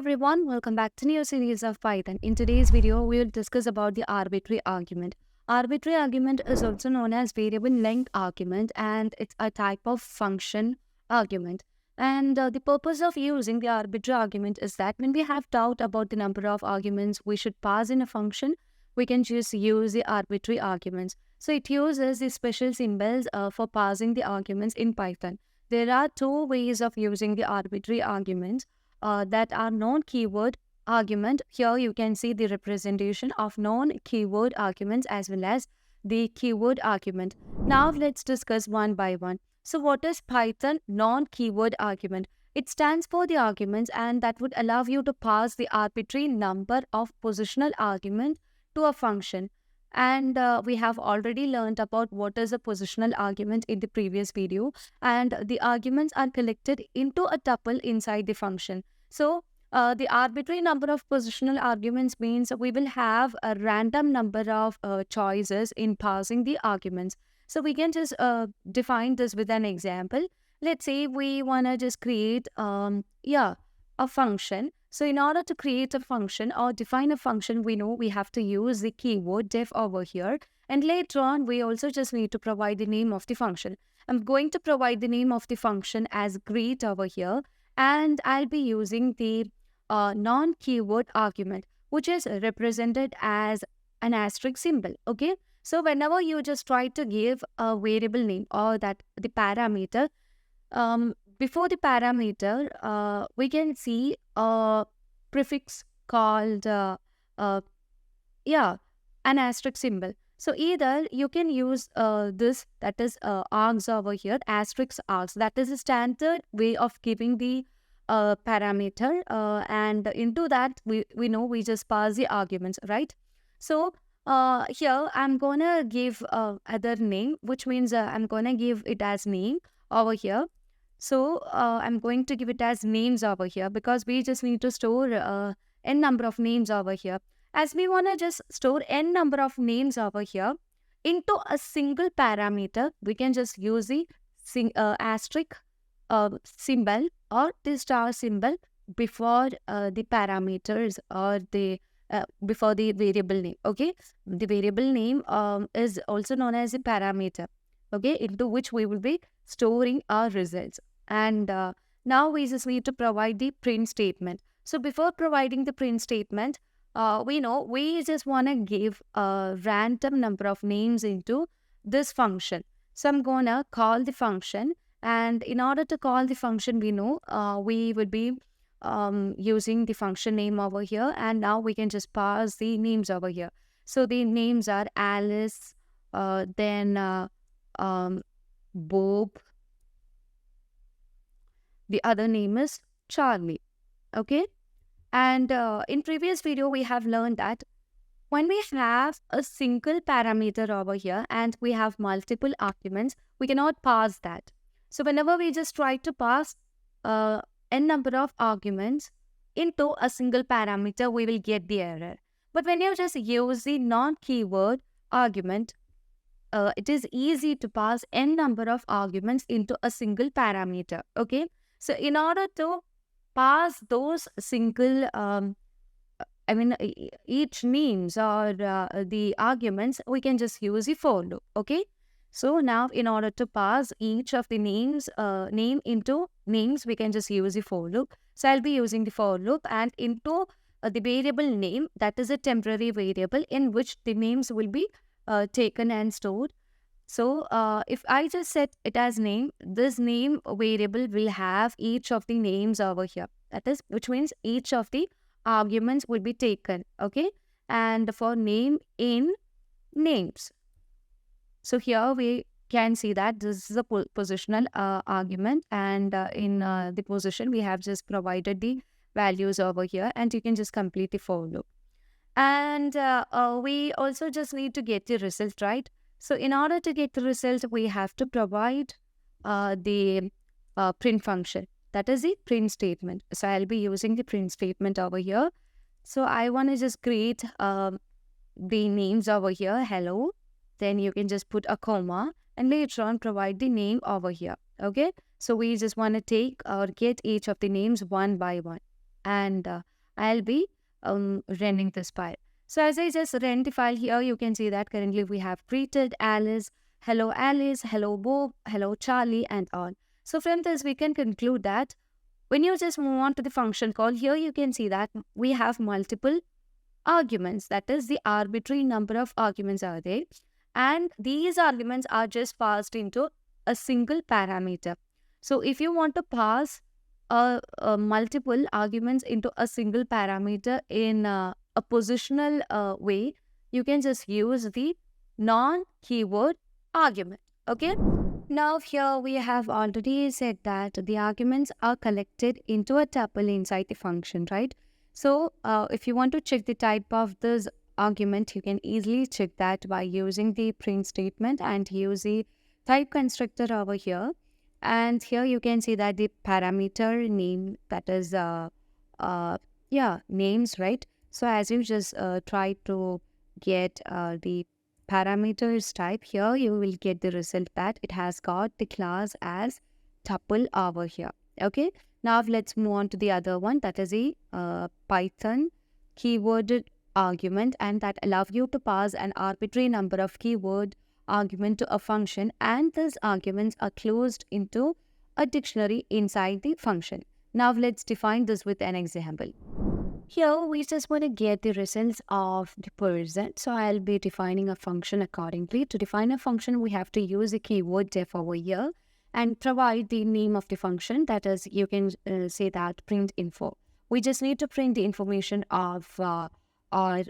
everyone, welcome back to new series of Python. In today's video, we will discuss about the arbitrary argument. Arbitrary argument is also known as variable length argument, and it's a type of function argument. And the purpose of using the arbitrary argument is that when we have doubt about the number of arguments we should pass in a function, we can just use the arbitrary arguments. So it uses the special symbols for passing the arguments in Python. There are two ways of using the arbitrary arguments. That are non-keyword argument. Here you can see the representation of non-keyword arguments as well as the keyword argument. Now let's discuss one by one. So what is Python non-keyword argument? It stands for the arguments and that would allow you to pass the arbitrary number of positional argument to a function. And we have already learned about what is a positional argument in the previous video, and the arguments are collected into a tuple inside the function. So the arbitrary number of positional arguments means we will have a random number of choices in passing the arguments. So we can just define this with an example. Let's say we want to just create a function. So in order to create a function or define a function, we know we have to use the keyword def over here. And later on, we also just need to provide the name of the function. I'm going to provide the name of the function as greet over here. And I'll be using the non-keyword argument, which is represented as an asterisk symbol. Okay. So whenever you just try to give a variable name or that the parameter, before the parameter, we can see a prefix called an asterisk symbol. So either you can use this, that is args over here, asterisk args. That is a standard way of giving the parameter, and into that we know we just pass the arguments, right? So here I'm gonna give other name, which means I'm gonna give it as name over here. So I'm going to give it as names over here because we just need to store n number of names over here. As we want to just store n number of names over here into a single parameter, we can just use the asterisk symbol or the star symbol before the parameters or the before the variable name. Okay, the variable name is also known as a parameter. Okay, into which we will be storing our results. And now we just need to provide the print statement. So before providing the print statement, we know we just want to give a random number of names into this function. So I'm going to call the function. And in order to call the function, we know we would be using the function name over here. And now we can just pass the names over here. So the names are Alice, then Bob. The other name is Charlie. Okay. And in previous video, we have learned that when we have a single parameter over here and we have multiple arguments, we cannot pass that. So whenever we just try to pass n number of arguments into a single parameter, we will get the error. But when you just use the non-keyword argument, it is easy to pass n number of arguments into a single parameter. Okay. So in order to pass those single, each names or the arguments, we can just use the for loop. Okay. So now in order to pass each of the names, name into names, we can just use the for loop. So I'll be using the for loop and into the variable name, that is a temporary variable in which the names will be taken and stored. So if I just set it as name, this name variable will have each of the names over here. That is, which means each of the arguments will be taken. Okay. And for name in names. So here we can see that this is a positional argument, and in the position we have just provided the values over here, and you can just complete the for loop. And we also just need to get the result, right? So in order to get the result, we have to provide the print function. That is the print statement. So I'll be using the print statement over here. So I want to just create the names over here, hello. Then you can just put a comma and later on provide the name over here. Okay. So we just want to take or get each of the names one by one. And I'll be running this file. So as I just ran the file here, you can see that currently we have greeted Alice, hello Bob, hello Charlie, and all. So from this, we can conclude that when you just move on to the function call, here you can see that we have multiple arguments. That is, the arbitrary number of arguments are there. And these arguments are just passed into a single parameter. So if you want to pass multiple arguments into a single parameter in a positional way, you can just use the non-keyword argument. Okay. Now here we have already said that the arguments are collected into a tuple inside the function, right? So if you want to check the type of this argument, you can easily check that by using the print statement and use the type constructor over here. And here you can see that the parameter name, that is names, right? So as you just try to get the parameters type, here you will get the result that it has got the class as tuple over here. Okay, now let's move on to the other one, that is a Python keyworded argument, and that allows you to pass an arbitrary number of keyword argument to a function, and these arguments are closed into a dictionary inside the function. Now let's define this with an example. Here we just want to get the results of the person. So I'll be defining a function accordingly. To define a function, we have to use a keyword def over here and provide the name of the function. That is, you can say that print info. We just need to print the information of our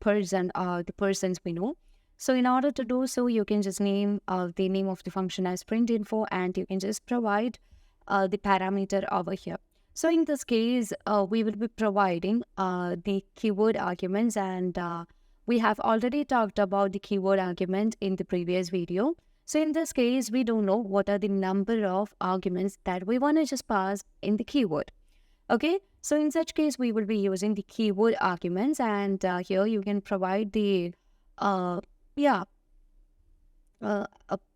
person or the persons we know. So in order to do so, you can just name the name of the function as print info, and you can just provide the parameter over here. So in this case, we will be providing the keyword arguments, and we have already talked about the keyword argument in the previous video. So in this case, we don't know what are the number of arguments that we want to just pass in the keyword. Okay, so in such case, we will be using the keyword arguments, and here you can provide the a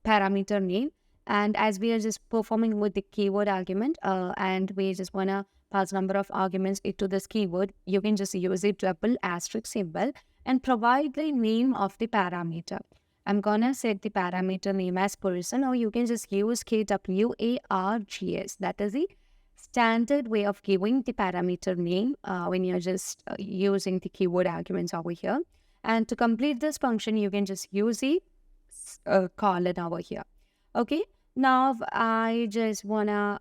parameter name. And as we are just performing with the keyword argument and we just want to pass number of arguments into this keyword, you can just use the tuple asterisk symbol and provide the name of the parameter. I'm gonna set the parameter name as person, or you can just use KWARGS. That is the standard way of giving the parameter name when you're just using the keyword arguments over here. And to complete this function, you can just use the colon over here. Okay, now I just wanna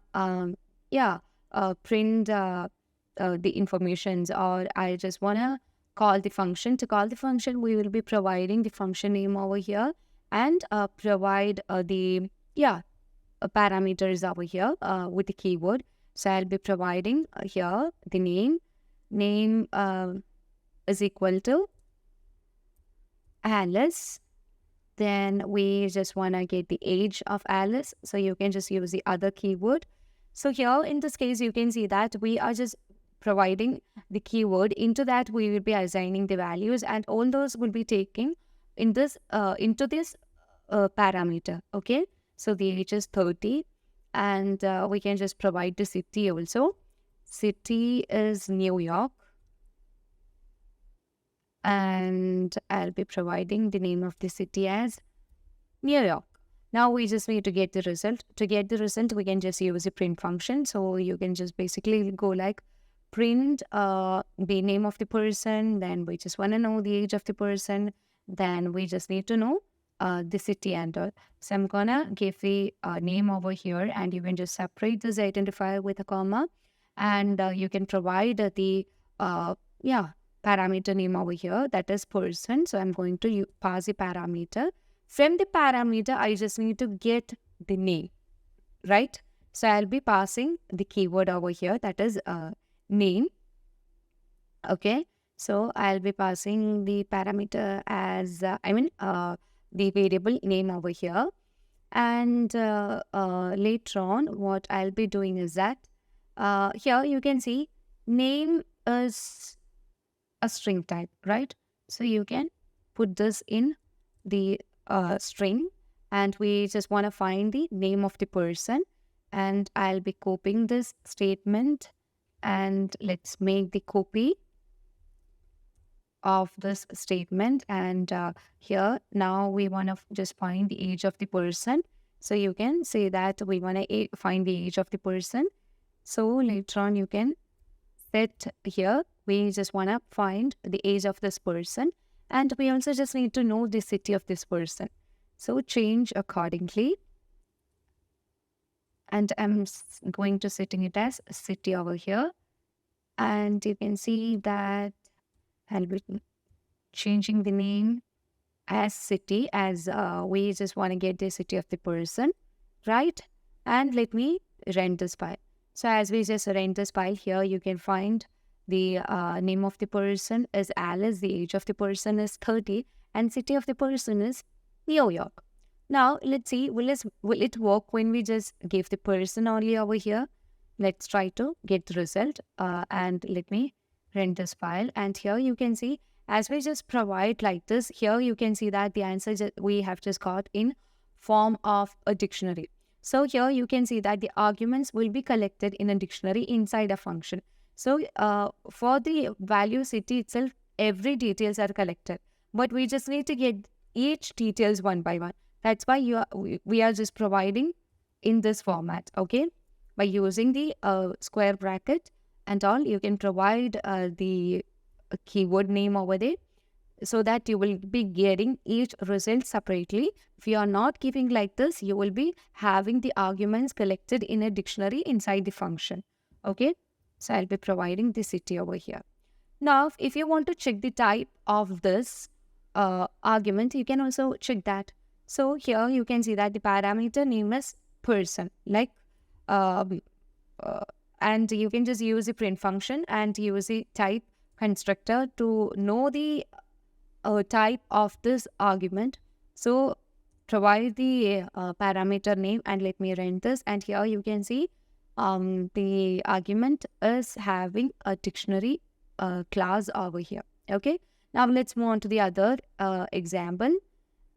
print the informations, or I just wanna call the function. To call the function, we will be providing the function name over here and provide the parameters over here with the keyword. So I'll be providing here the name is equal to Alice. Then we just want to get the age of Alice. So you can just use the other keyword. So here in this case, you can see that we are just providing the keyword. Into that, we will be assigning the values, and all those will be taken in this into this parameter. Okay, so the age is 30, and we can just provide the city also. City is New York. And I'll be providing the name of the city as New York. Now we just need to get the result. To get the result, we can just use a print function. So you can just basically go like print the name of the person. Then we just want to know the age of the person. Then we just need to know the city and all. So I'm gonna give the name over here, and you can just separate this identifier with a comma, and you can provide the parameter name over here, that is person. So I'm going to pass the parameter. From the parameter, I just need to get the name, right? So I'll be passing the keyword over here, that is name. Okay, so I'll be passing the parameter as the variable name over here. And later on, what I'll be doing is that here you can see name is a string type, right? So you can put this in the string, and we just want to find the name of the person, and I'll be copying this statement and let's make the copy of this statement. And here now we want to just find the age of the person. So you can say that we want to find the age of the person. So later on you can set here, we just want to find the age of this person, and we also just need to know the city of this person. So change accordingly, and I'm going to setting it as city over here. And you can see that I'll be changing the name as city, as we just want to get the city of the person, right? And let me rent this file. So as we just rent this file here, you can find the name of the person is Alice, the age of the person is 30, and city of the person is New York. Now let's see, will it work when we just give the person only over here? Let's try to get the result, and let me rent this file. And here you can see, as we just provide like this, here you can see that the answer we have just got in form of a dictionary. So here you can see that the arguments will be collected in a dictionary inside a function. So for the value city itself, every details are collected, but we just need to get each details one by one. That's why we are just providing in this format, okay? By using the square bracket and all, you can provide the keyword name over there, so that you will be getting each result separately. If you are not giving like this, you will be having the arguments collected in a dictionary inside the function, okay? So I'll be providing the city over here. Now, if you want to check the type of this argument, you can also check that. So here you can see that the parameter name is person, like, and you can just use the print function and use the type constructor to know the type of this argument. So provide the parameter name, and let me rent this. And here you can see the argument is having a dictionary class over here, okay? Now let's move on to the other example,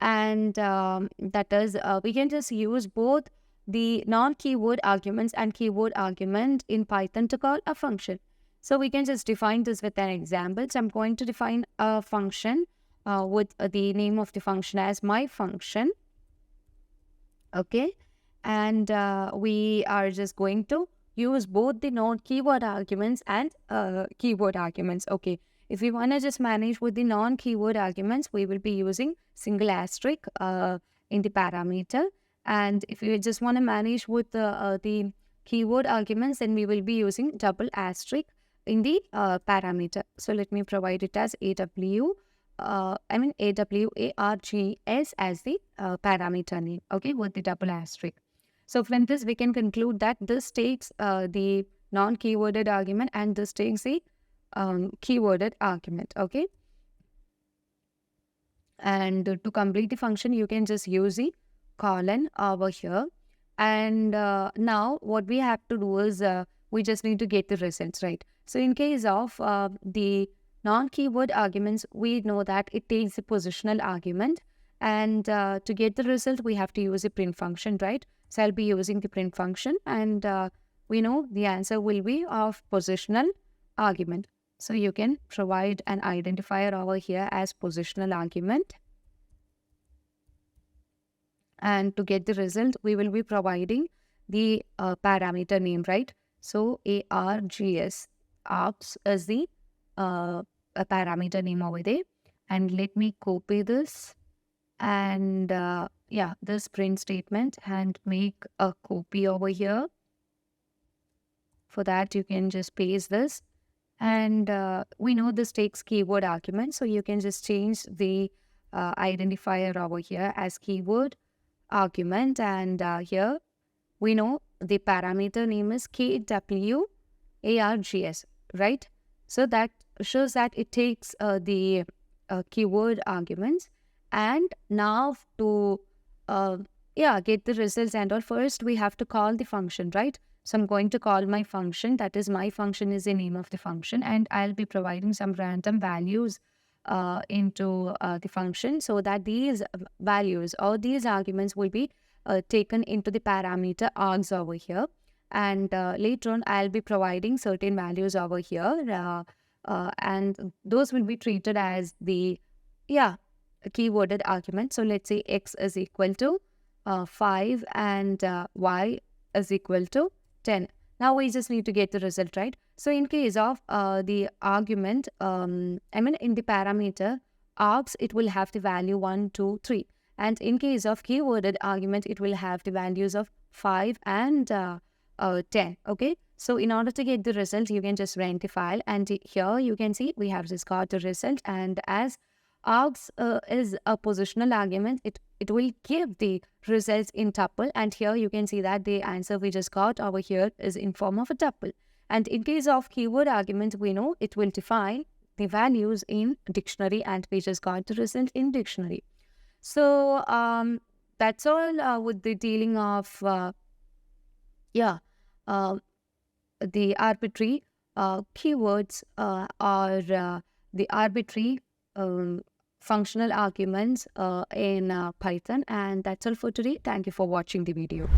and that is we can just use both the non-keyword arguments and keyword argument in Python to call a function. So we can just define this with an example. So I'm going to define a function with the name of the function as my function, okay? And we are just going to use both the non-keyword arguments and keyword arguments, okay? If we want to just manage with the non-keyword arguments, we will be using single asterisk in the parameter. And if we just want to manage with the keyword arguments, then we will be using double asterisk in the parameter. So let me provide it as AWARGS as the parameter name, okay, with the double asterisk. So from this, we can conclude that this takes the non-keyworded argument and this takes the keyworded argument, okay? And to complete the function, you can just use the colon over here. And now what we have to do is we just need to get the results, right? So in case of the non-keyword arguments, we know that it takes a positional argument, and to get the result, we have to use a print function, right? So I'll be using the print function, and we know the answer will be of positional argument. So you can provide an identifier over here as positional argument. And to get the result, we will be providing the parameter name, right? So args is the a parameter name over there. And let me copy this and yeah, this print statement and make a copy over here. For that, you can just paste this. And we know this takes keyword argument, so you can just change the identifier over here as keyword argument. And here we know the parameter name is KWARGS, right? So that shows that it takes the keyword arguments. And now to get the results and all, first we have to call the function, right? So I'm going to call my function, that is my function is the name of the function, and I'll be providing some random values into the function, so that these values or these arguments will be taken into the parameter args over here. and later on I'll be providing certain values over here, and those will be treated as the keyworded argument. So let's say x is equal to 5 and y is equal to 10. Now we just need to get the result, right? So in case of the argument, in the parameter args, it will have the value 1, 2, 3. And in case of keyworded argument, it will have the values of 5 and 10. Okay. So in order to get the result, you can just run the file. And here you can see we have just got the result. And as args is a positional argument, it will give the results in tuple. And here you can see that the answer we just got over here is in form of a tuple. And in case of keyword argument, we know it will define the values in dictionary, and we just got the result in dictionary. So that's all with the dealing of the arbitrary keywords or the arbitrary functional arguments in Python. And that's all for today. Thank you for watching the video.